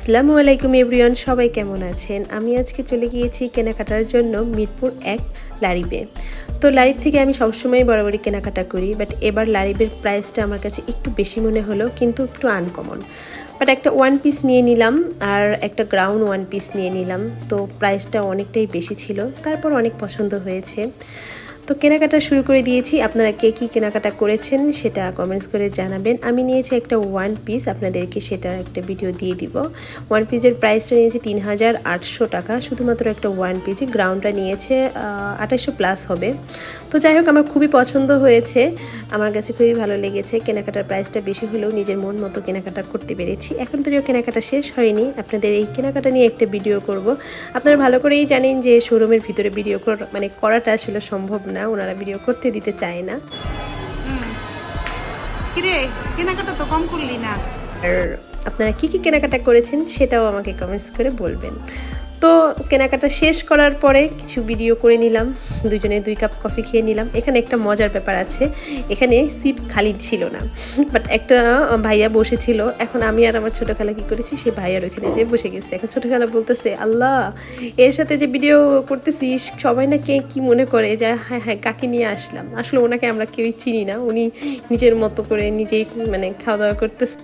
আসসালামু আলাইকুম এভরিওয়ান, সবাই কেমন আছেন? আমি আজকে চলে গিয়েছি কেনাকাটার জন্য মিরপুর ১ লারিবে। তো লারিব থেকে আমি সবসময় বরাবরই কেনাকাটা করি, বাট এবার লারিবের প্রাইসটা আমার কাছে একটু বেশি মনে হলো, কিন্তু একটু আনকমন। বাট একটা ওয়ান পিস নিয়ে নিলাম আর একটা গ্রাউন্ড ওয়ান পিস নিয়ে নিলাম। তো প্রাইসটা অনেকটাই বেশি ছিল, তারপর অনেক পছন্দ হয়েছে। তো কেনাকাটা শুরু করে দিয়েছি। আপনারা কে কী কেনাকাটা করেছেন সেটা কমেন্টস করে জানাবেন। আমি নিয়েছি একটা ওয়ান পিস, আপনাদেরকে সেটার একটা ভিডিও দিয়ে দিব। ওয়ান পিসের প্রাইসটা নিয়েছে ৩,৮০০ টাকা, শুধুমাত্র একটা ওয়ান পিস। গ্রাউন্ডটা নিয়েছে ২৮০০ প্লাস হবে। তো যাই হোক, আমার খুবই পছন্দ হয়েছে, আমার কাছে খুবই ভালো লেগেছে। কেনাকাটার প্রাইসটা বেশি হলেও নিজের মন মতো কেনাকাটা করতে পেরেছি। এখন তৈরিও কেনাকাটা শেষ হয়নি, আপনাদের এই কেনাকাটা নিয়ে একটা ভিডিও করব। আপনারা ভালো করেই জানেন যে শোরুমের ভিতরে ভিডিও করাটা আসলে সম্ভব না, ওনারা ভিডিও করতে দিতে চায় না। কিরে, কেনাকাটা তো কম করলি না। আর আপনারা কী কী কেনাকাটা করেছেন সেটাও আমাকে কমেন্টস করে বলবেন। তো কেনাকাটা শেষ করার পরে কিছু ভিডিও করে নিলাম, দুজনে 2 কাপ কফি খেয়ে নিলাম। এখানে একটা মজার ব্যাপার আছে, এখানে সিট খালি ছিল না, বাট একটা ভাইয়া বসেছিল। এখন আমি আর আমার ছোটো খালা কী করেছি, সেই ভাইয়ার ওইখানে যেয়ে বসে গেছে। এখন ছোটো খালা বলতেছে, আল্লাহ, এর সাথে যে ভিডিও করতেছিস সবাই না কে কী মনে করে যে হ্যাঁ হ্যাঁ কাকে নিয়ে আসলাম। আসলে ওনাকে আমরা কেউই চিনি না, উনি নিজের মতো করে নিজেই মানে খাওয়া দাওয়া করতেছে।